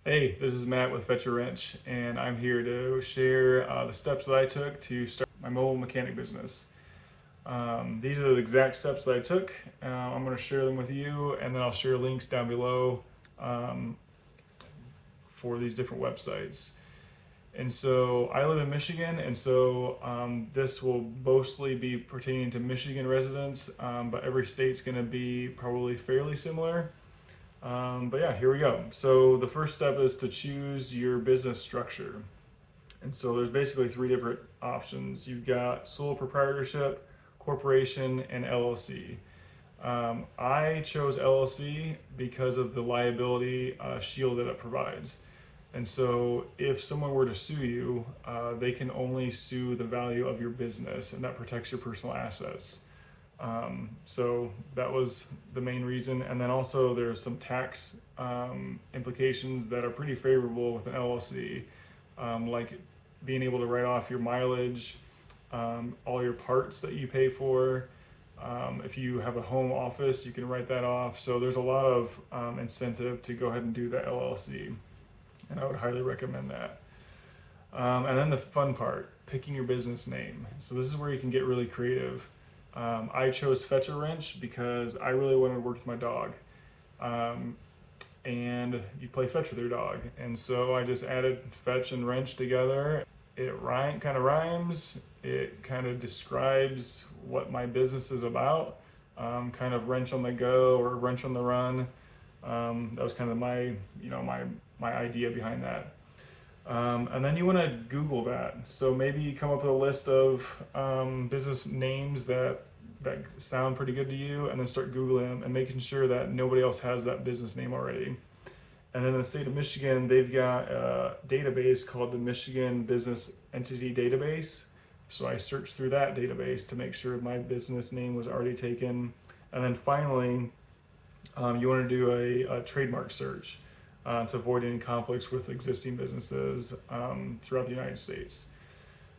Hey, this is Matt with Fetch a Wrench, and I'm here to share the steps that I took to start my mobile mechanic business. These are the exact steps that I took. I'm going to share them with you, and then I'll share links down below um, for these different websites. And so I live in Michigan, and so this will mostly be pertaining to Michigan residents, but every state's going to be probably fairly similar. But yeah, here we go. So the first step is to choose your business structure. And so there's basically three different options. You've got sole proprietorship, corporation, and LLC. I chose LLC because of the liability shield that it provides. And so if someone were to sue you, they can only sue the value of your business, and that protects your personal assets. So that was the main reason. And then also there's some tax implications that are pretty favorable with an LLC, like being able to write off your mileage, all your parts that you pay for. If you have a home office, you can write that off. So there's a lot of incentive to go ahead and do the LLC, and I would highly recommend that. And then the fun part, picking your business name. So this is where you can get really creative. I chose Fetch a Wrench because I really wanted to work with my dog. And you play fetch with your dog. And so I just added fetch and wrench together. It kind of rhymes. It kind of describes what my business is about. Kind of wrench on the go or wrench on the run. That was kind of my idea behind that. And then you want to Google that. So maybe you come up with a list of business names that sound pretty good to you, and then start Googling them and making sure that nobody else has that business name already. And in the state of Michigan, they've got a database called the Michigan Business Entity Database. So I searched through that database to make sure my business name was already taken. And then finally, you want to do a trademark search to avoid any conflicts with existing businesses throughout the United States.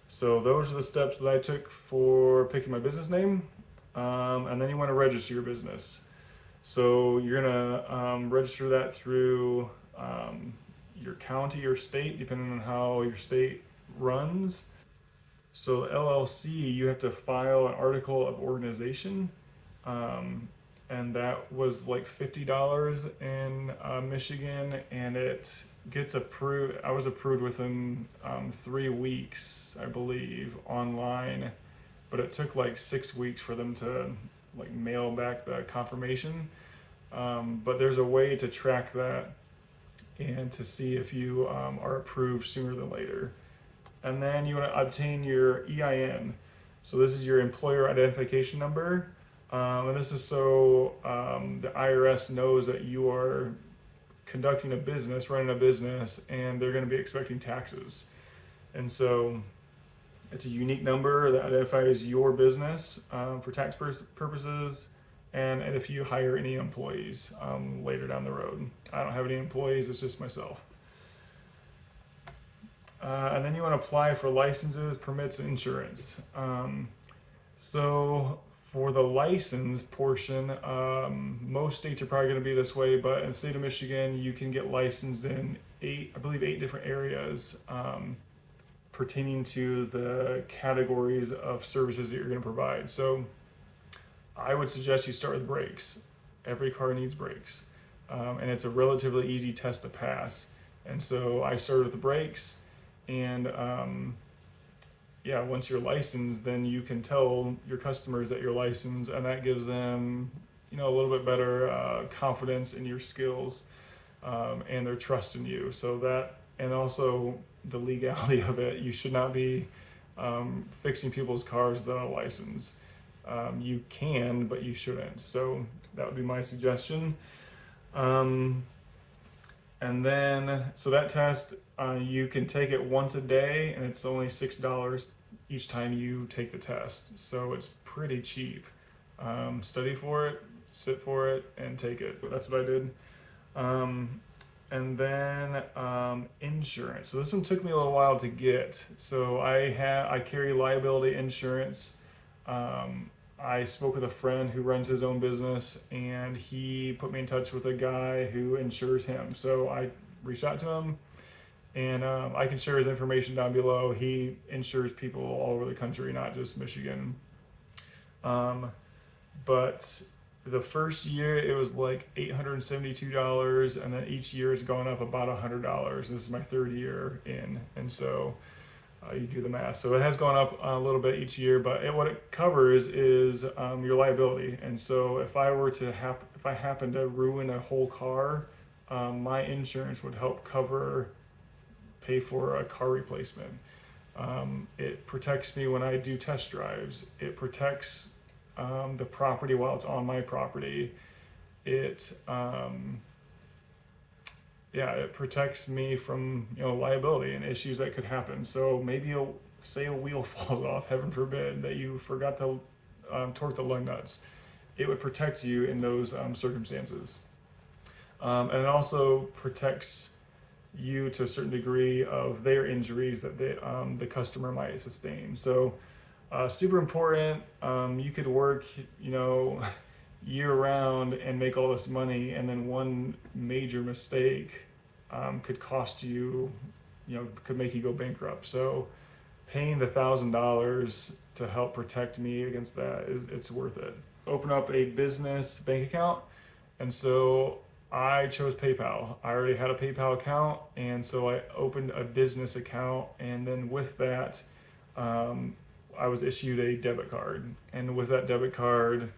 So those are the steps that I took for picking my business name. And then you want to register your business. So you're gonna register that through your county or state, depending on how your state runs. So LLC, you have to file an article of organization, and that was like $50 in Michigan, and it gets approved. I was approved within 3 weeks, I believe, online, but it took like 6 weeks for them to like mail back the confirmation. But there's a way to track that and to see if you are approved sooner than later. And then you want to obtain your EIN. So this is your employer identification number. And this is so the IRS knows that you are conducting a business, running a business, and they're going to be expecting taxes. And so it's a unique number that identifies your business for tax purposes, and if you hire any employees later down the road. I don't have any employees, it's just myself. And then you want to apply for licenses, permits, and insurance. So for the license portion, most states are probably going to be this way, but in the state of Michigan, you can get licensed in eight different areas pertaining to the categories of services that you're going to provide. So I would suggest you start with brakes. Every car needs brakes, and it's a relatively easy test to pass. And so I started with the brakes, and once you're licensed, then you can tell your customers that you're licensed, and that gives them, a little bit better confidence in your skills and their trust in you. So that, and also the legality of it, you should not be fixing people's cars without a license. You can, but you shouldn't. So that would be my suggestion. And then, so that test, you can take it once a day, and it's only $6 each time you take the test. So it's pretty cheap. Study for it, sit for it, and take it. That's what I did. And then insurance. So this one took me a little while to get. So I carry liability insurance. I spoke with a friend who runs his own business, and he put me in touch with a guy who insures him. So I reach out to him. And I can share his information down below. He insures people all over the country, not just Michigan. But the first year it was like $872, and then each year has gone up about $100. This is my third year in, and so you do the math. So it has gone up a little bit each year, but what it covers is your liability. And so if I were to if I happen to ruin a whole car, my insurance would help pay for a car replacement. It protects me when I do test drives. It protects the property while it's on my property. It it protects me from liability and issues that could happen. So maybe say a wheel falls off, heaven forbid, that you forgot to torque the lug nuts. It would protect you in those circumstances, and it also protects you to a certain degree of their injuries that the customer might sustain. So super important. You could work year round and make all this money, and then one major mistake could cost you, could make you go bankrupt. So paying the $1,000 to help protect me against that it's worth it. Open up a business bank account, and so I chose PayPal. I already had a PayPal account, and so I opened a business account, and then with that, I was issued a debit card. And with that debit card,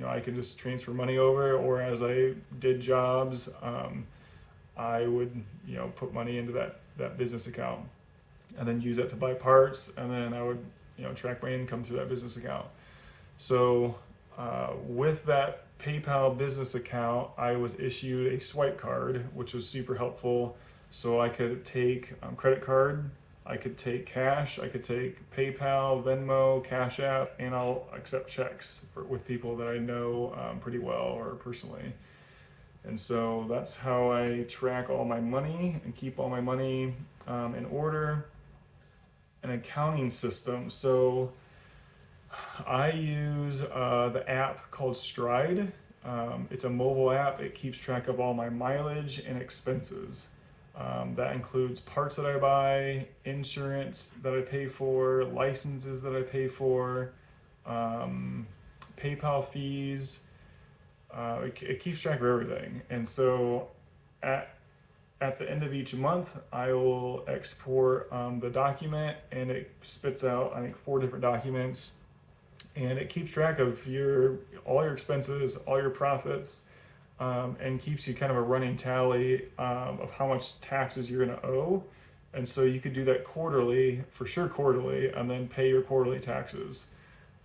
I could just transfer money over, or as I did jobs, I would, put money into that business account and then use that to buy parts, and then I would, track my income through that business account. So with that PayPal business account, I was issued a swipe card, which was super helpful. So I could take credit card, I could take cash, I could take PayPal, Venmo, Cash App, and I'll accept checks with people that I know pretty well or personally. And so that's how I track all my money and keep all my money in order. An accounting system. So I use the app called Stride. It's a mobile app. It keeps track of all my mileage and expenses. That includes parts that I buy, insurance that I pay for, licenses that I pay for, PayPal fees. It keeps track of everything. And so at the end of each month, I will export the document, and it spits out, I think, 4 different documents. And it keeps track of all your expenses, all your profits, and keeps you kind of a running tally of how much taxes you're going to owe. And so you could do that quarterly, for sure quarterly, and then pay your quarterly taxes.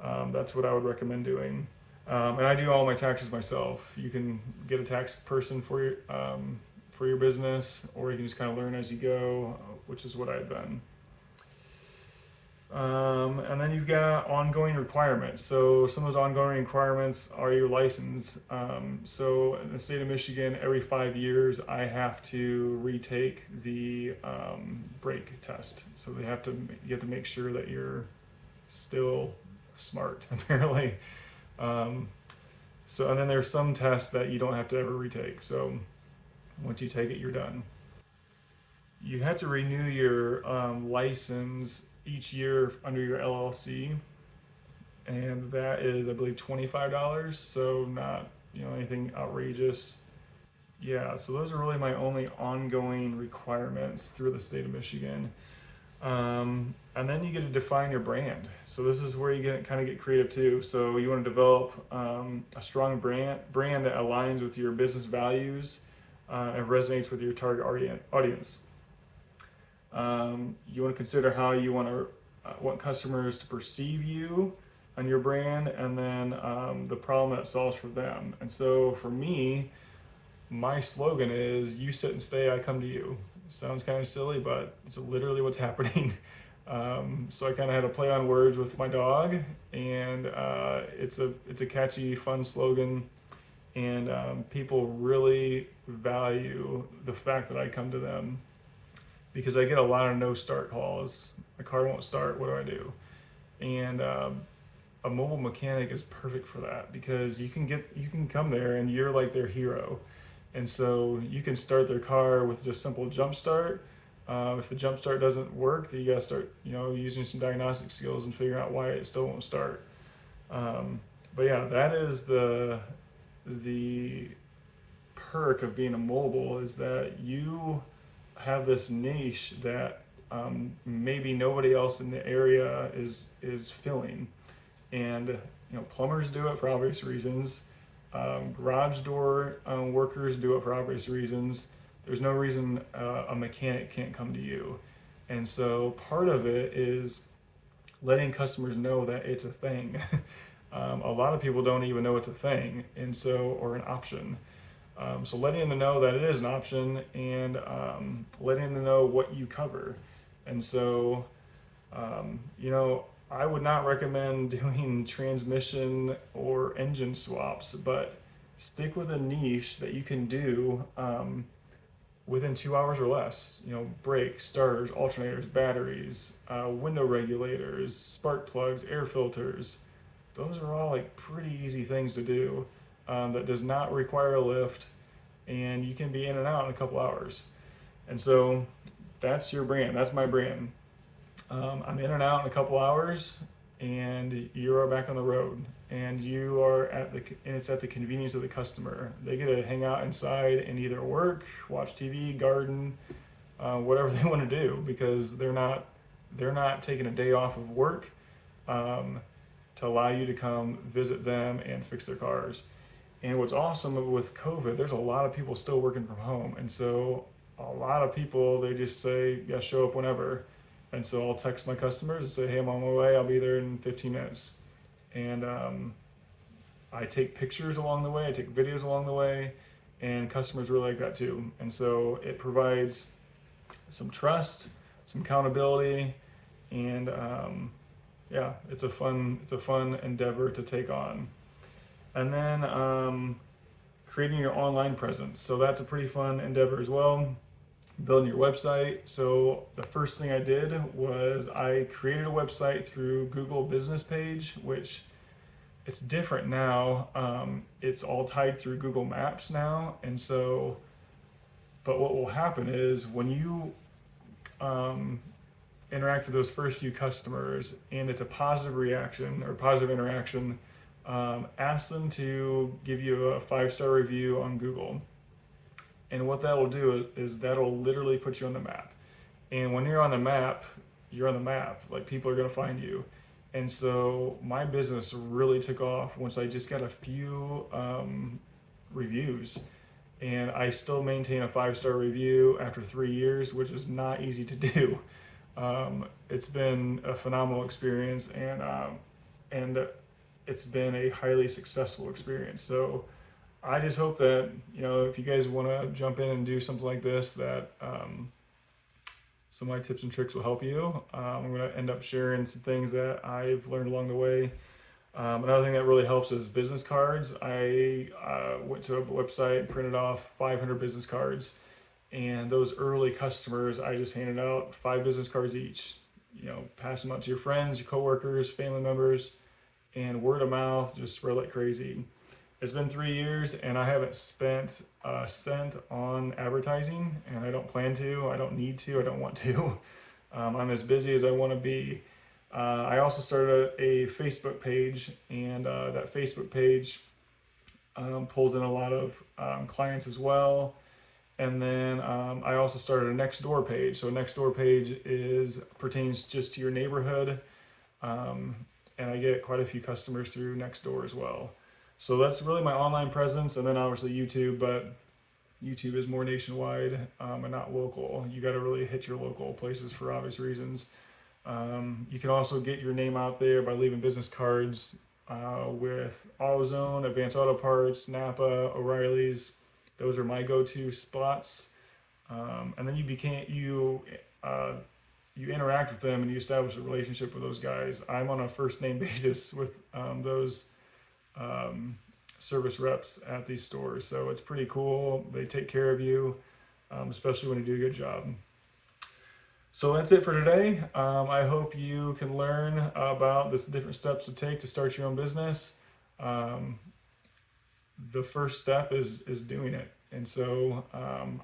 That's what I would recommend doing. And I do all my taxes myself. You can get a tax person for your business, or you can just kind of learn as you go, which is what I've done. And then you've got ongoing requirements. So some of those ongoing requirements are your license. So in the state of Michigan, every 5 years, I have to retake the brake test. So you have to make sure that you're still smart, apparently. So, and then there's some tests that you don't have to ever retake. So once you take it, you're done. You have to renew your license each year under your LLC, and that is, I believe, $25. So not anything outrageous. Yeah, so those are really my only ongoing requirements through the state of Michigan. And then you get to define your brand. So this is where you kind of get creative too. So you want to develop a strong brand that aligns with your business values and resonates with your target audience. You want to consider how you want customers to perceive you and your brand, and then the problem that it solves for them. And so for me, my slogan is, "You sit and stay, I come to you." Sounds kind of silly, but it's literally what's happening. So I kind of had to play on words with my dog, and it's a catchy, fun slogan, and people really value the fact that I come to them, because I get a lot of no start calls. My car won't start, what do I do? And a mobile mechanic is perfect for that, because you can come there and you're like their hero, And so you can start their car with just simple jump start. If the jump start doesn't work, then you gotta start, using some diagnostic skills and figuring out why it still won't start. But yeah, that is the perk of being a mobile, is that you have this niche that maybe nobody else in the area is filling. And plumbers do it for obvious reasons. Garage door workers do it for obvious reasons. There's no reason a mechanic can't come to you. And so part of it is letting customers know that it's a thing. A lot of people don't even know it's a thing, and so, or an option. So letting them know that it is an option, and letting them know what you cover. And so, I would not recommend doing transmission or engine swaps, but stick with a niche that you can do within 2 hours or less. Brakes, starters, alternators, batteries, window regulators, spark plugs, air filters. Those are all like pretty easy things to do that does not require a lift, and you can be in and out in a couple hours. And so that's your brand. That's my brand. I'm in and out in a couple hours, and you are back on the road, and you are and it's at the convenience of the customer. They get to hang out inside and either work, watch TV, garden, whatever they want to do, because they're not taking a day off of work to allow you to come visit them and fix their cars. And what's awesome with COVID, there's a lot of people still working from home, and so a lot of people, they just say, yeah, show up whenever. And so I'll text my customers and say, hey, I'm on my way, I'll be there in 15 minutes. And I take pictures along the way, I take videos along the way, and customers really like that too. And so it provides some trust, some accountability, and yeah, it's a fun endeavor to take on. And then creating your online presence. So that's a pretty fun endeavor as well. Building your website. So the first thing I did was I created a website through Google Business Page, which it's different now. It's all tied through Google Maps now. And so, but what will happen is when you interact with those first few customers and it's a positive reaction or positive interaction, ask them to give you a 5-star review on Google. And what that will do is that'll literally put you on the map. And when you're on the map, you're on the map. Like, people are going to find you. And so my business really took off once I just got a few reviews. And I still maintain a 5-star review after 3 years, which is not easy to do. It's been a phenomenal experience, and it's been a highly successful experience. So I just hope that, if you guys want to jump in and do something like this, that some of my tips and tricks will help you. I'm going to end up sharing some things that I've learned along the way. Another thing that really helps is business cards. I went to a website and printed off 500 business cards. And those early customers, I just handed out 5 business cards each. Pass them out to your friends, your coworkers, family members, and word of mouth, just spread like crazy. It's been 3 years, and I haven't spent a cent on advertising, and I don't plan to. I don't need to. I don't want to. I'm as busy as I want to be. I also started a Facebook page, and that Facebook page pulls in a lot of clients as well. And then I also started a Nextdoor page. So a Nextdoor page pertains just to your neighborhood, and I get quite a few customers through Nextdoor as well. So that's really my online presence, and then obviously YouTube, but YouTube is more nationwide and not local. You got to really hit your local places for obvious reasons. You can also get your name out there by leaving business cards with AutoZone, Advanced Auto Parts, Napa, O'Reilly's. Those are my go-to spots. And then you interact with them and you establish a relationship with those guys. I'm on a first name basis with those service reps at these stores. So it's pretty cool. They take care of you, especially when you do a good job. So that's it for today. I hope you can learn about the different steps to take to start your own business. The first step is doing it. And so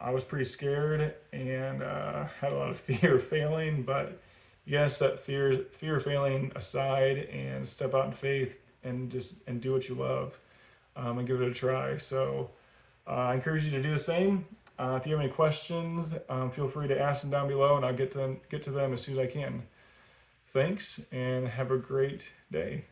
I was pretty scared and had a lot of fear of failing, but you gotta set fear of failing aside and step out in faith and do what you love, and give it a try. So I encourage you to do the same. If you have any questions, feel free to ask them down below, and I'll get to them as soon as I can. Thanks, and have a great day.